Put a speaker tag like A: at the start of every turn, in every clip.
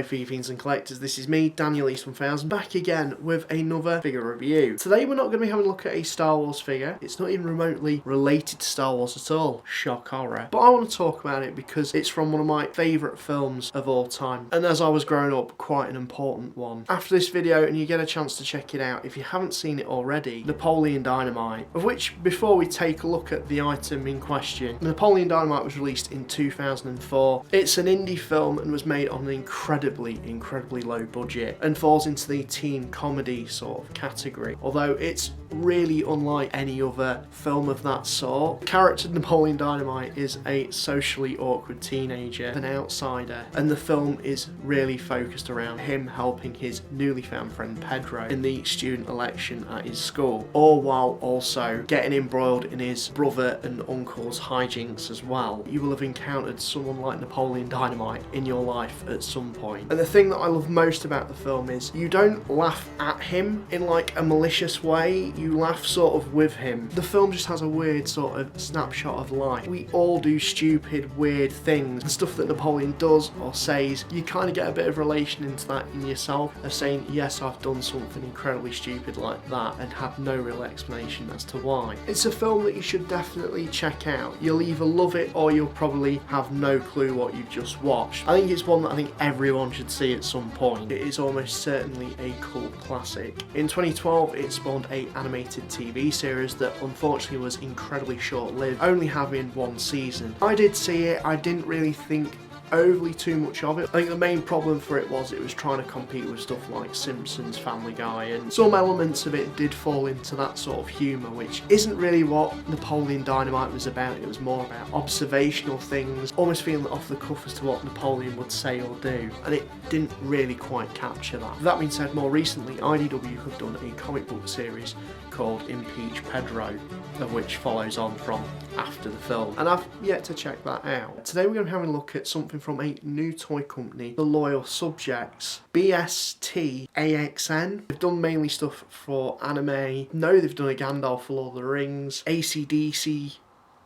A: Hello FIGGIE fiends and collectors, this is me, Daniel East 1000, back again with another figure review. Today we're not going to be having a look at a Star Wars figure. It's not even remotely related to Star Wars at all. Shock horror. But I want to talk about it because it's from one of my favourite films of all time. And as I was growing up, quite an important one. After this video, and you get a chance to check it out, if you haven't seen it already, Napoleon Dynamite. Of which, before we take a look at the item in question, Napoleon Dynamite was released in 2004. It's an indie film and was made on an incredibly low budget and falls into the teen comedy sort of category, although it's really unlike any other film of that sort. The character Napoleon Dynamite is a socially awkward teenager, an outsider, and the film is really focused around him helping his newly found friend Pedro in the student election at his school, all while also getting embroiled in his brother and uncle's hijinks as well. You will have encountered someone like Napoleon Dynamite in your life at some point. And the thing that I love most about the film is you don't laugh at him in like a malicious way, you laugh sort of with him. The film just has a weird sort of snapshot of life. We all do stupid, weird things. The stuff that Napoleon does or says, you kind of get a bit of relation into that in yourself, of saying, yes, I've done something incredibly stupid like that and have no real explanation as to why. It's a film that you should definitely check out. You'll either love it or you'll probably have no clue what you've just watched. I think it's one that I think everyone should see at some point. It is almost certainly a cult classic. In 2012, it spawned an animated TV series that unfortunately was incredibly short-lived, only having one season. I did see it, I didn't really think overly too much of it. I think the main problem for it was trying to compete with stuff like Simpsons, Family Guy, and some elements of it did fall into that sort of humour, which isn't really what Napoleon Dynamite was about. It was more about observational things, almost feeling off the cuff as to what Napoleon would say or do, and it didn't really quite capture that. That being said, more recently, IDW have done a comic book series called Impeach Pedro, of which follows on from after the film, and I've yet to check that out. Today we're going to be having a look at something from a new toy company, The Loyal Subjects, BST AXN. They've done mainly stuff for anime. No, they've done a Gandalf for Lord of the Rings, AC/DC,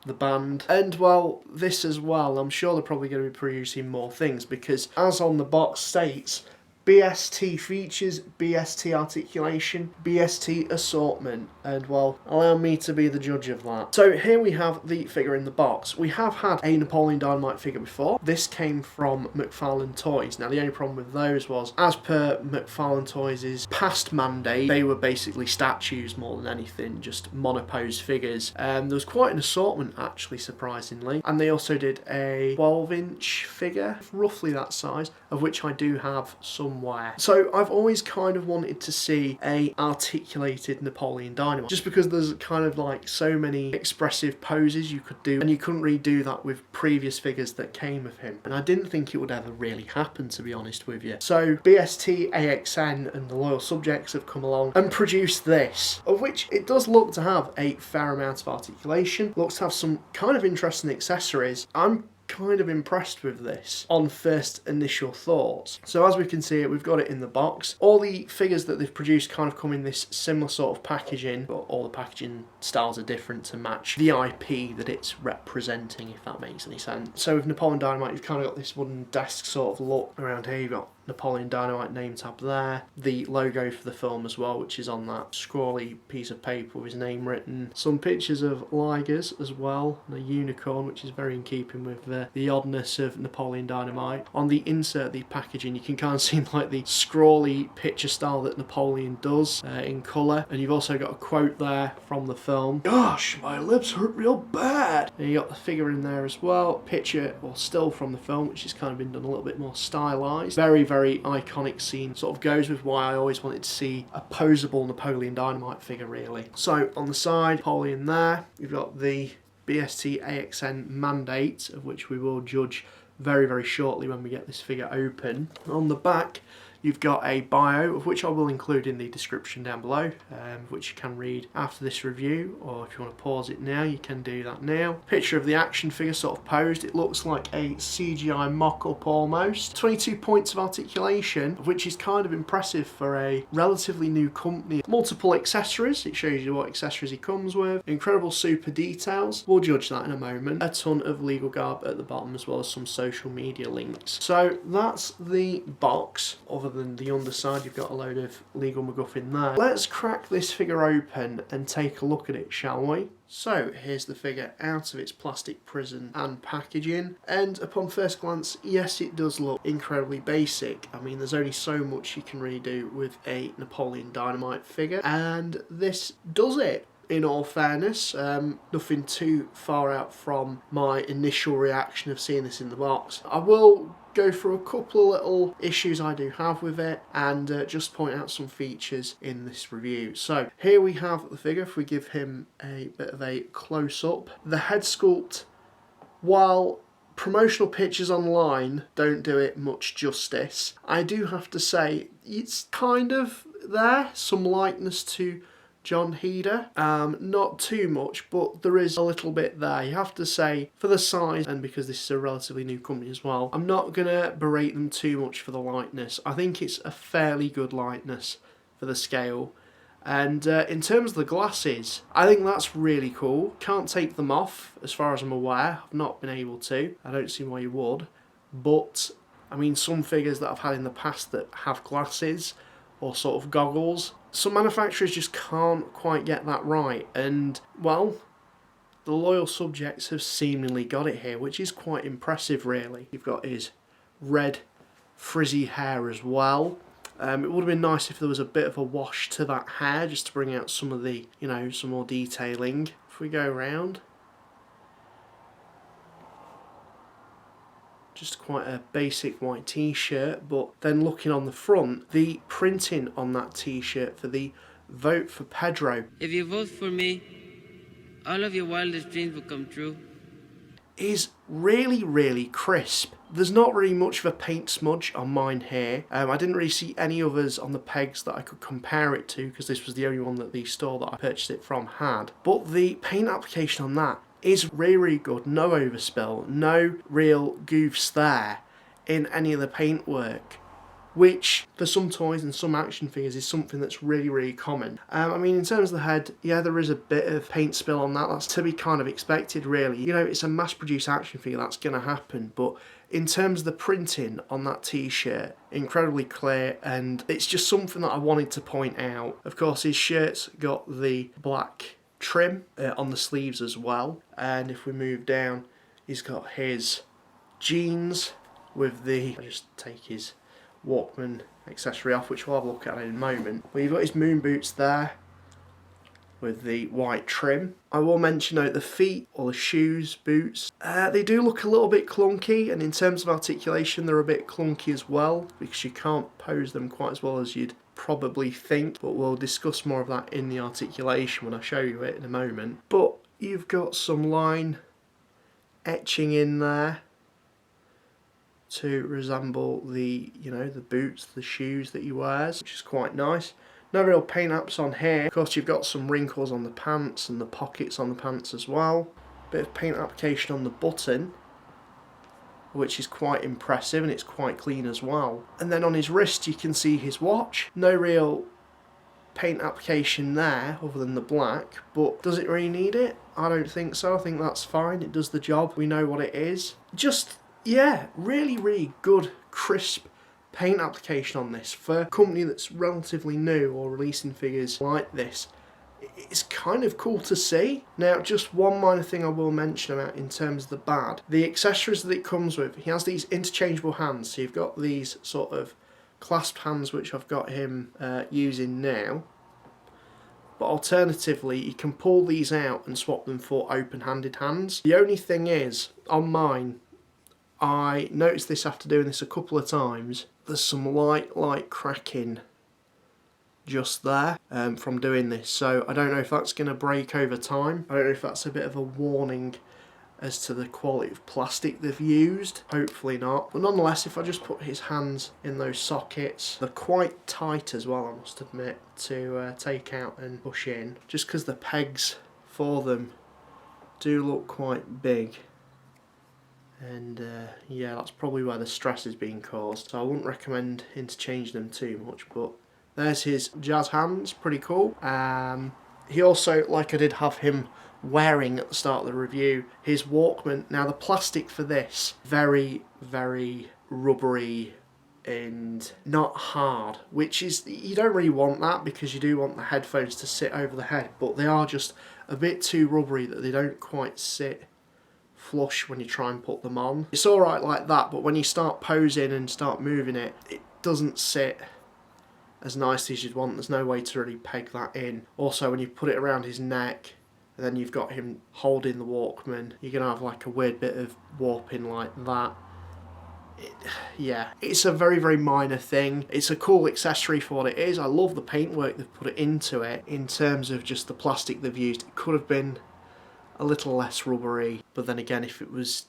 A: the band, and well, this as well. I'm sure they're probably going to be producing more things because, as on the box states, BST features, BST articulation, BST assortment, and well, allow me to be the judge of that. So here we have the figure in the box. We have had a Napoleon Dynamite figure before. This came from McFarlane Toys. Now the only problem with those was, as per McFarlane Toys' past mandate, they were basically statues more than anything, just monopose figures. There was quite an assortment actually, surprisingly, and they also did a 12-inch figure, roughly that size, of which I do have somewhere. So I've always kind of wanted to see a articulated Napoleon Dynamite, just because there's kind of like so many expressive poses you could do, and you couldn't really do that with previous figures that came of him, and I didn't think it would ever really happen, to be honest with you. So BST, AXN and the Loyal Subjects have come along and produced this, of which it does look to have a fair amount of articulation, looks to have some kind of interesting accessories. I'm kind of impressed with this on first initial thoughts. So as we can see it, we've got it in the box. All the figures that they've produced kind of come in this similar sort of packaging, but all the packaging styles are different to match the IP that it's representing, if that makes any sense. So with Napoleon Dynamite, you've kind of got this wooden desk sort of look around here. You've got Napoleon Dynamite name tab there, the logo for the film as well, which is on that scrawly piece of paper with his name written, some pictures of ligers as well, and a unicorn, which is very in keeping with the oddness of Napoleon Dynamite. On the insert, the packaging, you can kind of see like the scrawly picture style that Napoleon does in colour, and you've also got a quote there from the film, "Gosh, my lips hurt real bad." And you got the figure in there as well, picture or still from the film, which has kind of been done a little bit more stylised. Very iconic scene, sort of goes with why I always wanted to see a posable Napoleon Dynamite figure, really. So on the side, Napoleon there, you've got the BST AXN mandate, of which we will judge very shortly when we get this figure open. On the back, You've got a bio, of which I will include in the description down below, which you can read after this review, or if you want to pause it now, you can do that now. Picture of the action figure sort of posed. It looks like a CGI mock-up almost. 22 points of articulation, which is kind of impressive for a relatively new company. Multiple accessories. It shows you what accessories he comes with. Incredible super details. We'll judge that in a moment. A ton of legal garb at the bottom, as well as some social media links. So that's the box. Other than the underside, you've got a load of legal MacGuffin there. Let's crack this figure open and take a look at it, shall we? So here's the figure out of its plastic prison and packaging, and upon first glance, yes, it does look incredibly basic. I mean, there's only so much you can really do with a Napoleon Dynamite figure, and this does it. In all fairness, nothing too far out from my initial reaction of seeing this in the box. I will go through a couple of little issues I do have with it, and just point out some features in this review. So here we have the figure. If we give him a bit of a close-up, the head sculpt, while promotional pictures online don't do it much justice, I do have to say it's kind of there, some likeness to John Heder. Not too much, but there is a little bit there. You have to say, for the size, and because this is a relatively new company as well, I'm not going to berate them too much for the likeness. I think it's a fairly good likeness for the scale. And in terms of the glasses, I think that's really cool. Can't take them off, as far as I'm aware. I've not been able to. I don't see why you would. But, I mean, some figures that I've had in the past that have glasses, or sort of goggles, some manufacturers just can't quite get that right, and well, the loyal subjects have seemingly got it here, which is quite impressive really. You've got his red frizzy hair as well. It would have been nice if there was a bit of a wash to that hair, just to bring out some of the, you know, some more detailing. If we go around, just quite a basic white t-shirt, but then looking on the front, the printing on that t-shirt for the Vote for Pedro.
B: If you vote for me, all of your wildest dreams will come true.
A: Is really, really crisp. There's not really much of a paint smudge on mine here. I didn't really see any others on the pegs that I could compare it to, because this was the only one that the store that I purchased it from had. But the paint application on that is really, really good. No overspill, no real goofs there in any of the paintwork, which for some toys and some action figures is something that's really, really common. I mean, in terms of the head, yeah, there is a bit of paint spill on that. That's to be kind of expected, really. You know, it's a mass-produced action figure, that's going to happen. But in terms of the printing on that t-shirt, incredibly clear, and it's just something that I wanted to point out. Of course, his shirt's got the black trim on the sleeves as well, and if we move down, he's got his jeans with the, I'll just take his Walkman accessory off, which we'll have a look at in a moment. Well, you've got his moon boots there with the white trim. I will mention though, the feet, or the shoes, boots, they do look a little bit clunky, and in terms of articulation they're a bit clunky as well, because you can't pose them quite as well as you'd probably think, but we'll discuss more of that in the articulation when I show you it in a moment. But you've got some line etching in there to resemble the, you know, the boots, the shoes that he wears, which is quite nice. No real paint apps on here. Of course, you've got some wrinkles on the pants and the pockets on the pants as well. Bit of paint application on the button, which is quite impressive, and it's quite clean as well. And then on his wrist you can see his watch. No real paint application there other than the black, but does it really need it? I don't think so. I think that's fine. It does the job. We know what it is. Just, yeah, really, really good, crisp paint application on this. For a company that's relatively new or releasing figures like this, it's kind of cool to see. Now, just one minor thing I will mention about in terms of the bad. The accessories that it comes with, he has these interchangeable hands. So you've got these sort of clasped hands, which I've got him using now. But alternatively, you can pull these out and swap them for open-handed hands. The only thing is, on mine, I noticed this after doing this a couple of times, there's some light cracking just there from doing this, so I don't know if that's going to break over time. I don't know if that's a bit of a warning as to the quality of plastic they've used. Hopefully not. But nonetheless, if I just put his hands in those sockets, they're quite tight as well, I must admit, to take out and push in. Just because the pegs for them do look quite big. And yeah, that's probably where the stress is being caused. So I wouldn't recommend interchanging them too much, but there's his jazz hands, pretty cool. He also, like I did have him wearing at the start of the review, his Walkman. Now the plastic for this, very, very rubbery and not hard, which is, you don't really want that because you do want the headphones to sit over the head, but they are just a bit too rubbery that they don't quite sit flush when you try and put them on. It's alright like that, but when you start posing and start moving it, it doesn't sit as nicely as you'd want. There's no way to really peg that in. Also, when you put it around his neck and then you've got him holding the Walkman, you're going to have like a weird bit of warping like that. Yeah, it's a very, very minor thing. It's a cool accessory for what it is. I love the paintwork they've put into it. In terms of just the plastic they've used, it could have been a little less rubbery, but then again, if it was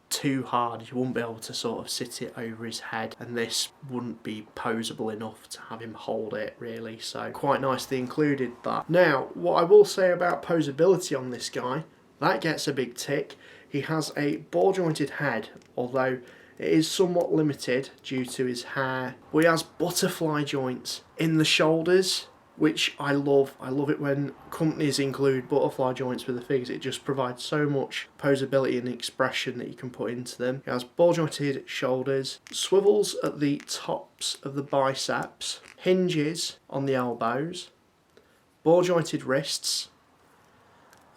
A: too hard, you wouldn't be able to sort of sit it over his head, and this wouldn't be posable enough to have him hold it really. So quite nice they included that. Now, what I will say about posability on this guy, that gets a big tick. He has a ball jointed head, although it is somewhat limited due to his hair, but he has butterfly joints in the shoulders, which I love. I love it when companies include butterfly joints with the figures. It just provides so much posability and expression that you can put into them. It has ball jointed shoulders, swivels at the tops of the biceps, hinges on the elbows, ball jointed wrists,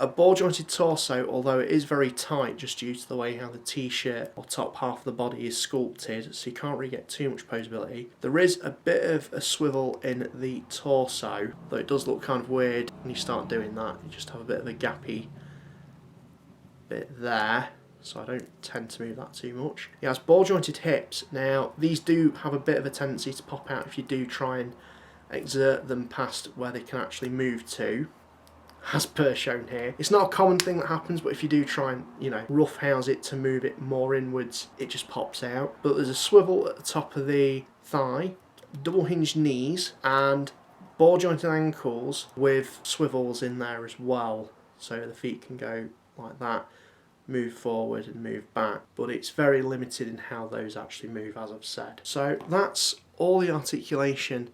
A: a ball jointed torso, although it is very tight just due to the way how the t-shirt or top half of the body is sculpted, so you can't really get too much posability. There is a bit of a swivel in the torso, though it does look kind of weird when you start doing that. You just have a bit of a gappy bit there, so I don't tend to move that too much. He has ball jointed hips. Now these do have a bit of a tendency to pop out if you do try and exert them past where they can actually move to, as per shown here. It's not a common thing that happens, but if you do try and, you know, roughhouse it to move it more inwards, it just pops out. But there's a swivel at the top of the thigh, double hinged knees, and ball jointed ankles with swivels in there as well, so the feet can go like that, move forward and move back, but it's very limited in how those actually move, as I've said. So that's all the articulation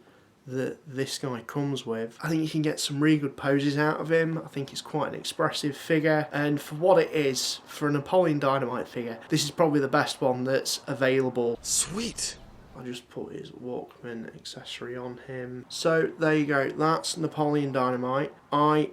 A: that this guy comes with. I think you can get some really good poses out of him. I think it's quite an expressive figure, and for what it is, for a Napoleon Dynamite figure, this is probably the best one that's available.
C: Sweet!
A: I just put his Walkman accessory on him. So there you go, that's Napoleon Dynamite. I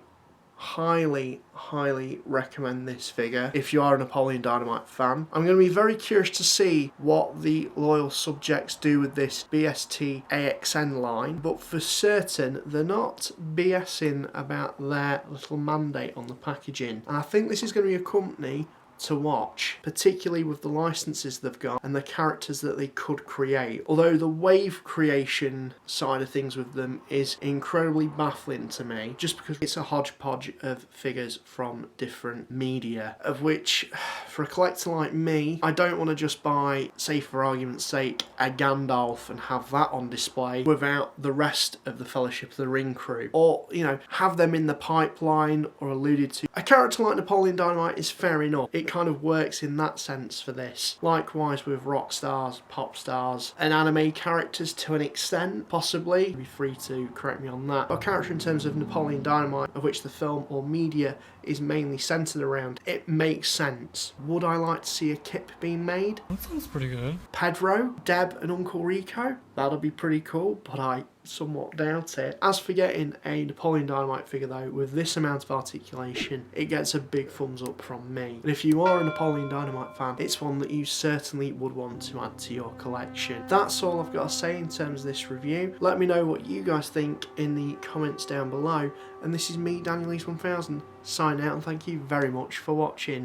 A: highly, highly recommend this figure if you are a Napoleon Dynamite fan. I'm going to be very curious to see what the loyal subjects do with this BST AXN line, but for certain they're not BSing about their little mandate on the packaging, and I think this is going to be a company to watch, particularly with the licenses they've got and the characters that they could create. Although the wave creation side of things with them is incredibly baffling to me, just because it's a hodgepodge of figures from different media, of which, for a collector like me, I don't want to just buy, say for argument's sake, a Gandalf and have that on display without the rest of the Fellowship of the Ring crew, or, you know, have them in the pipeline or alluded to. A character like Napoleon Dynamite is fair enough. It kind of works in that sense for this. Likewise with rock stars, pop stars, and anime characters to an extent, possibly. Be free to correct me on that. But a character in terms of Napoleon Dynamite, of which the film or media is mainly centred around, it makes sense. Would I like to see a kip being made?
C: That sounds pretty good.
A: Pedro, Deb and Uncle Rico? That'll be pretty cool, but I somewhat doubt it. As for getting a Napoleon Dynamite figure though, with this amount of articulation, it gets a big thumbs up from me. And if you are a Napoleon Dynamite fan, it's one that you certainly would want to add to your collection. That's all I've got to say in terms of this review. Let me know what you guys think in the comments down below. And this is me, Daniel East 1000, signing out, and thank you very much for watching.